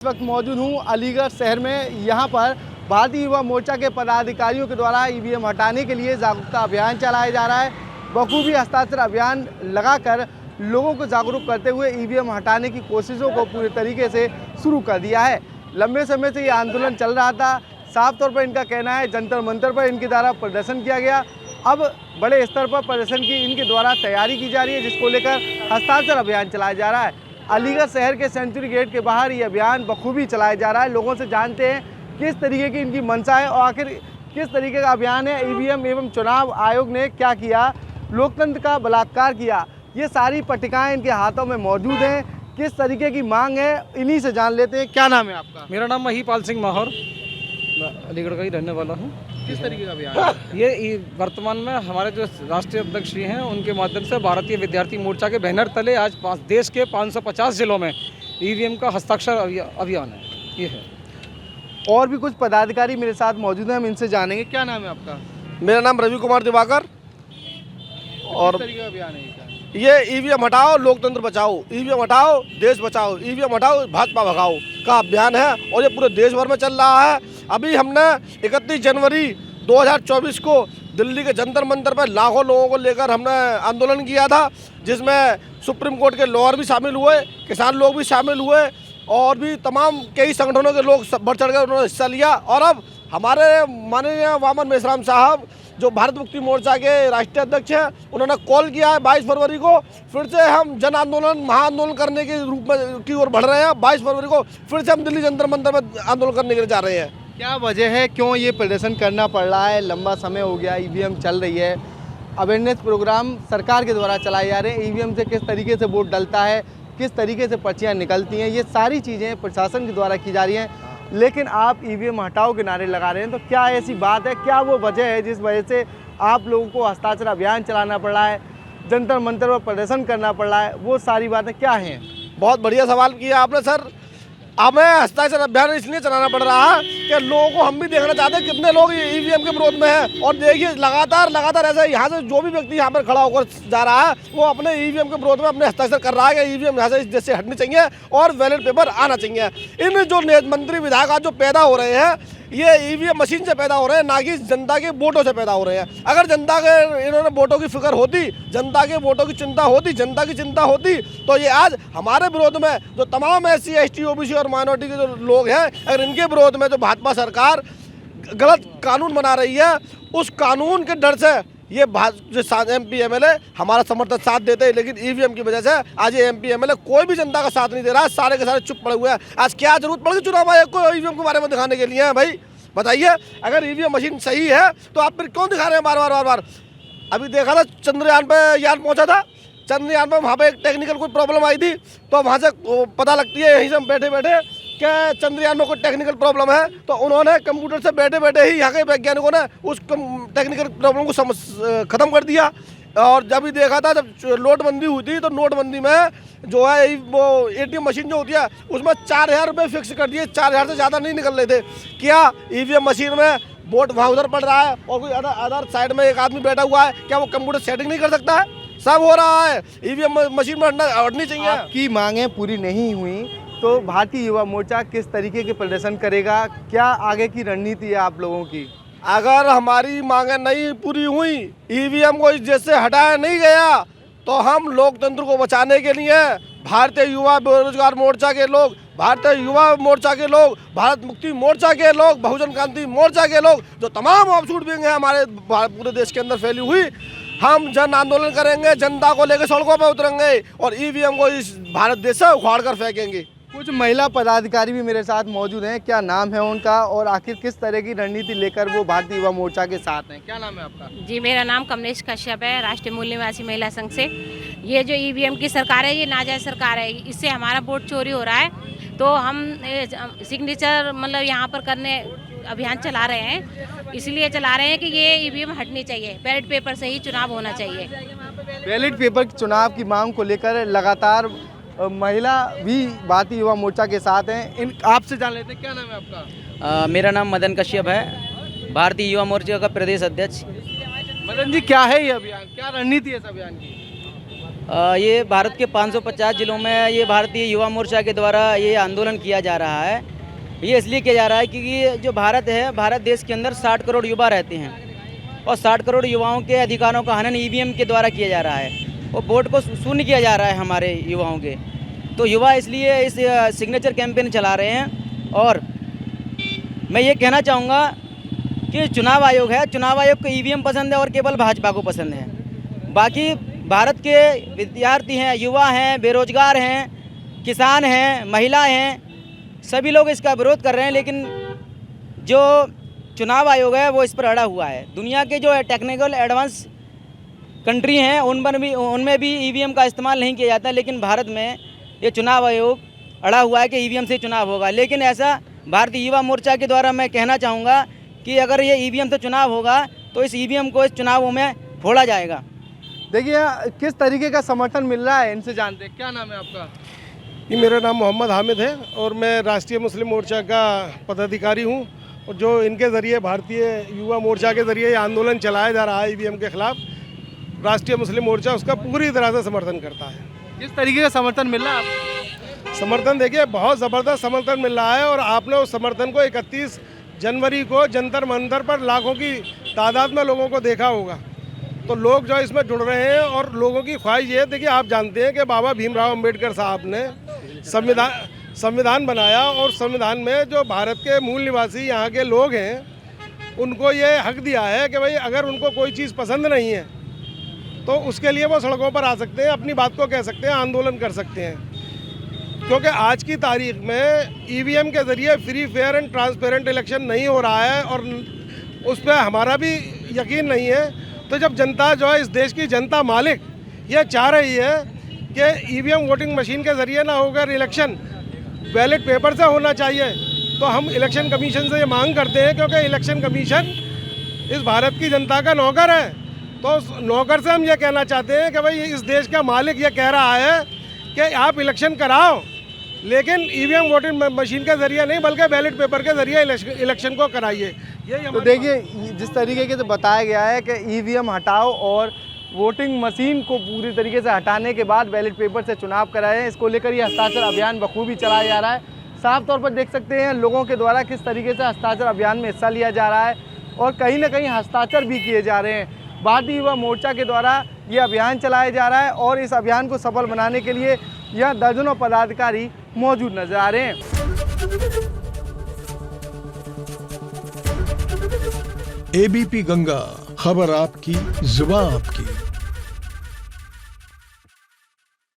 इस वक्त मौजूद हूँ अलीगढ़ शहर में। यहाँ पर भारतीय युवा मोर्चा के पदाधिकारियों के द्वारा ईवीएम हटाने के लिए जागरूकता अभियान चलाया जा रहा है। बखूबी हस्ताक्षर अभियान लगाकर लोगों को जागरूक करते हुए ईवीएम हटाने की कोशिशों को पूरे तरीके से शुरू कर दिया है। लंबे समय से ये आंदोलन चल रहा था। साफ तौर पर इनका कहना है जंतर मंतर पर इनके द्वारा प्रदर्शन किया गया। अब बड़े स्तर पर प्रदर्शन की इनके द्वारा तैयारी की जा रही है, जिसको लेकर हस्ताक्षर अभियान चलाया जा रहा है। अलीगढ़ शहर के सेंचुरी गेट के बाहर ये अभियान बखूबी चलाया जा रहा है। लोगों से जानते हैं किस तरीके की इनकी मंशा है और आखिर किस तरीके का अभियान है। ईवीएम एवं चुनाव आयोग ने क्या किया, लोकतंत्र का बलात्कार किया, ये सारी पट्टिकाएं इनके हाथों में मौजूद हैं। किस तरीके की मांग है, इन्हीं से जान लेते हैं। क्या नाम है आपका? मेरा नाम महिपाल सिंह माहौर, मैं अलीगढ़ का ही रहने वाला हूँ। किस तरीके का अभियान है? ये वर्तमान में हमारे जो राष्ट्रीय अध्यक्ष जी हैं उनके माध्यम से भारतीय विद्यार्थी मोर्चा के बैनर तले आज देश के 550 जिलों में ईवीएम का हस्ताक्षर अभियान है। ये है। और भी कुछ पदाधिकारी मेरे साथ मौजूद हैं, हम इनसे जानेंगे। क्या नाम है आपका? मेरा नाम रवि कुमार दिवाकर। और किस तरीके का अभियान है ये ईवीएम हटाओ लोकतंत्र बचाओ, ईवीएम हटाओ देश बचाओ, ईवीएम हटाओ भाजपा भगाओ का अभियान है और ये पूरे देश भर में चल रहा है। अभी हमने 31 जनवरी 2024 को दिल्ली के जंतर मंतर पर लाखों लोगों को लेकर हमने आंदोलन किया था, जिसमें सुप्रीम कोर्ट के लॉयर भी शामिल हुए, किसान लोग भी शामिल हुए और भी तमाम कई संगठनों के लोग बढ़ चढ़ कर उन्होंने हिस्सा लिया। और अब हमारे माननीय वामन मेश्राम साहब जो भारत मुक्ति मोर्चा के राष्ट्रीय अध्यक्ष हैं, उन्होंने कॉल किया है 22 फरवरी को फिर से हम जन आंदोलन महाआंदोलन करने के रूप में की ओर बढ़ रहे हैं। 22 फरवरी को फिर से हम दिल्ली जंतर मंतर में आंदोलन करने के लिए जा रहे हैं। क्या वजह है, क्यों ये प्रदर्शन करना पड़ रहा है? लंबा समय हो गया ईवीएम चल रही है, अवेयरनेस प्रोग्राम सरकार के द्वारा चलाए जा रहे हैं। ईवीएम से किस तरीके से वोट डलता है, किस तरीके से पर्चियाँ निकलती हैं, ये सारी चीज़ें प्रशासन के द्वारा की जा रही हैं। लेकिन आप ईवीएम हटाओ के नारे लगा रहे हैं, तो क्या ऐसी बात है, क्या वो वजह है जिस वजह से आप लोगों को हस्ताक्षर अभियान चलाना पड़ रहा है, जंतर मंतर पर प्रदर्शन करना पड़ रहा है? वो सारी बातें क्या हैं? बहुत बढ़िया सवाल किया आपने सर। हमें हस्ताक्षर अभियान इसलिए चलाना पड़ रहा है कि लोगों को हम भी देखना चाहते हैं कितने लोग ईवीएम के विरोध में हैं। और देखिए लगातार ऐसे यहाँ से जो भी व्यक्ति यहाँ पर खड़ा होकर जा रहा है वो अपने ईवीएम के विरोध में अपने हस्ताक्षर कर रहा है कि ईवीएम यहाँ से जैसे हटनी चाहिए और बैलेट पेपर आना चाहिए। इन जो मंत्री विधायक आज जो पैदा हो रहे हैं ये ईवीएम मशीन से पैदा हो रहे हैं, ना कि जनता के वोटों से पैदा हो रहे हैं। अगर जनता के इन्होंने वोटों की फिक्र होती, जनता के वोटों की चिंता होती, जनता की चिंता होती, तो ये आज हमारे विरोध में जो तमाम SC ST OBC और माइनॉरिटी के जो लोग हैं, अगर इनके विरोध में जो भाजपा सरकार गलत कानून बना रही है, उस कानून के डर से ये जो MP MLA हमारा समर्थन साथ देते हैं, लेकिन ईवीएम की वजह से आज ये MP MLA कोई भी जनता का साथ नहीं दे रहा है। सारे के सारे चुप पड़े हुए हैं। आज क्या जरूरत पड़ गई चुनाव आयोग को ईवीएम के बारे में दिखाने के लिए? भाई बताइए, अगर ईवीएम मशीन सही है तो आप फिर क्यों दिखा रहे हैं बार बार? अभी देखा था चंद्रयान पे यान पहुंचा था, चंद्रयान पे वहाँ पे एक टेक्निकल कोई प्रॉब्लम आई थी, तो वहाँ से पता लगती है यहीं से हम बैठे बैठे क्या चंद्रयान में कोई टेक्निकल प्रॉब्लम है, तो उन्होंने कंप्यूटर से बैठे बैठे ही यहाँ के वैज्ञानिकों ने उस टेक्निकल प्रॉब्लम को ख़त्म कर दिया। और जब भी देखा था, जब नोटबंदी हुई थी, तो नोटबंदी में जो है वो ATM मशीन जो होती है उसमें 4000 रुपये फिक्स कर दिए, 4000 से ज़्यादा नहीं निकल रहे थे। क्या ईवीएम मशीन में वोट वहाँ उधर पड़ रहा है और कोई अदर साइड में एक आदमी बैठा हुआ है, क्या वो कंप्यूटर सेटिंग नहीं कर सकता है? सब हो रहा है, ईवीएम मशीन में हटनी चाहिए। आपकी मांगें पूरी नहीं हुई तो भारतीय युवा मोर्चा किस तरीके के प्रदर्शन करेगा? क्या आगे की रणनीति है आप लोगों की? अगर हमारी मांगें नहीं पूरी हुई, ईवीएम को जैसे हटाया नहीं गया, तो हम लोकतंत्र को बचाने के लिए भारतीय युवा बेरोजगार मोर्चा के लोग, भारतीय युवा मोर्चा के लोग, भारत मुक्ति मोर्चा के लोग, बहुजन क्रांति मोर्चा के लोग, जो तमाम ऑफशूट विंग है हमारे पूरे देश के अंदर फैली हुई, हम जन आंदोलन करेंगे, जनता को लेकर सड़कों पर उतरेंगे और ईवीएम को इस भारत देश से उखाड़ कर फेंकेंगे। कुछ महिला पदाधिकारी भी मेरे साथ मौजूद हैं। क्या नाम है उनका और आखिर किस तरह की रणनीति लेकर वो भारतीय युवा मोर्चा के साथ हैं? क्या नाम है आपका? जी, मेरा नाम कमलेश कश्यप है, राष्ट्रीय मूल निवासी महिला संघ से। ये जो ईवीएम की सरकार है ये नाजायज़ सरकार है, इससे हमारा वोट चोरी हो रहा है। तो हम सिग्नेचर मतलब यहाँ पर करने अभियान चला रहे हैं, इसलिए चला रहे हैं कि ये ईवीएम हटनी चाहिए, बैलेट पेपर से ही चुनाव होना चाहिए। बैलेट पेपर चुनाव की मांग को लेकर लगातार महिला भी भारतीय युवा मोर्चा के साथ हैं। इन आपसे जान लेते हैं, क्या नाम है आपका? मेरा नाम मदन कश्यप है, भारतीय युवा मोर्चा का प्रदेश अध्यक्ष। मदन जी, क्या है ये अभियान, क्या रणनीति है इस अभियान की? ये भारत के 550 जिलों में ये भारतीय युवा मोर्चा के द्वारा ये आंदोलन किया जा रहा है। ये इसलिए किया जा रहा है क्योंकि जो भारत है, भारत देश के अंदर 60 करोड़ युवा रहते हैं और 60 करोड़ युवाओं के अधिकारों का हनन ईवीएम के द्वारा किया जा रहा है और वोट को शून्य किया जा रहा है हमारे युवाओं के। तो युवा इसलिए इस सिग्नेचर कैंपेन चला रहे हैं। और मैं ये कहना चाहूँगा कि चुनाव आयोग है, चुनाव आयोग को ईवीएम पसंद है और केवल भाजपा को पसंद है। बाकी भारत के विद्यार्थी हैं, युवा हैं, बेरोजगार हैं, किसान हैं, महिलाएं हैं, सभी लोग इसका विरोध कर रहे हैं। लेकिन जो चुनाव आयोग है वो इस पर अड़ा हुआ है। दुनिया के जो टेक्निकल एडवांस कंट्री हैं उनमें भी ईवीएम का इस्तेमाल नहीं किया जाता, लेकिन भारत में ये चुनाव आयोग अड़ा हुआ है कि ईवीएम से चुनाव होगा। लेकिन ऐसा भारतीय युवा मोर्चा के द्वारा मैं कहना चाहूँगा कि अगर ये ईवीएम से चुनाव होगा तो इस ईवीएम को इस चुनावों में फोड़ा जाएगा। देखिए किस तरीके का समर्थन मिल रहा है, इनसे जानते हैं। क्या नाम है आपका? ये मेरा नाम मोहम्मद हामिद है और मैं राष्ट्रीय मुस्लिम मोर्चा का पदाधिकारी हूँ। और जो इनके ज़रिए भारतीय युवा मोर्चा के ज़रिए आंदोलन चलाया जा रहा है ईवीएम के ख़िलाफ़, राष्ट्रीय मुस्लिम मोर्चा उसका पूरी तरह से समर्थन करता है। किस तरीके का समर्थन मिल रहा है आपको? समर्थन देखिए बहुत ज़बरदस्त समर्थन मिल रहा है और आपने उस समर्थन को 31 जनवरी को जंतर मंतर पर लाखों की तादाद में लोगों को देखा होगा। तो लोग जो इसमें जुड़ रहे हैं और लोगों की ख्वाहिश ये है, देखिए आप जानते हैं कि बाबा भीमराव अंबेडकर साहब ने संविधान बनाया और संविधान में जो भारत के मूल निवासी यहाँ के लोग हैं उनको ये हक दिया है कि भाई अगर उनको कोई चीज़ पसंद नहीं है तो उसके लिए वो सड़कों पर आ सकते हैं, अपनी बात को कह सकते हैं, आंदोलन कर सकते हैं। क्योंकि आज की तारीख में ईवीएम के ज़रिए free fair and transparent election नहीं हो रहा है और उस पर हमारा भी यकीन नहीं है। तो जब जनता जो है, इस देश की जनता मालिक ये चाह रही है कि ईवीएम वोटिंग मशीन के ज़रिए ना होकर इलेक्शन बैलेट पेपर से होना चाहिए, तो हम इलेक्शन कमीशन से ये मांग करते हैं, क्योंकि इलेक्शन कमीशन इस भारत की जनता का नौकर है। तो उस नौकर से हम ये कहना चाहते हैं कि भाई इस देश का मालिक ये कह रहा है कि आप इलेक्शन कराओ, लेकिन ईवीएम वोटिंग मशीन के ज़रिए नहीं बल्कि बैलेट पेपर के ज़रिए इलेक्शन को कराइए। तो देखिए जिस तरीके से बताया गया है कि ईवीएम हटाओ और वोटिंग मशीन को पूरी तरीके से हटाने के बाद बैलेट पेपर से चुनाव कराएं, इसको लेकर ये हस्ताक्षर अभियान बखूबी चलाया जा रहा है। साफ तौर पर देख सकते हैं लोगों के द्वारा किस तरीके से हस्ताक्षर अभियान में हिस्सा लिया जा रहा है और कहीं ना कहीं हस्ताक्षर भी किए जा रहे हैं। भारतीय युवा मोर्चा के द्वारा ये अभियान चलाया जा रहा है और इस अभियान को सफल बनाने के लिए यहाँ दर्जनों पदाधिकारी मौजूद नजर आ रहे हैं। एबीपी गंगा, खबर आपकी, जुबान आपकी।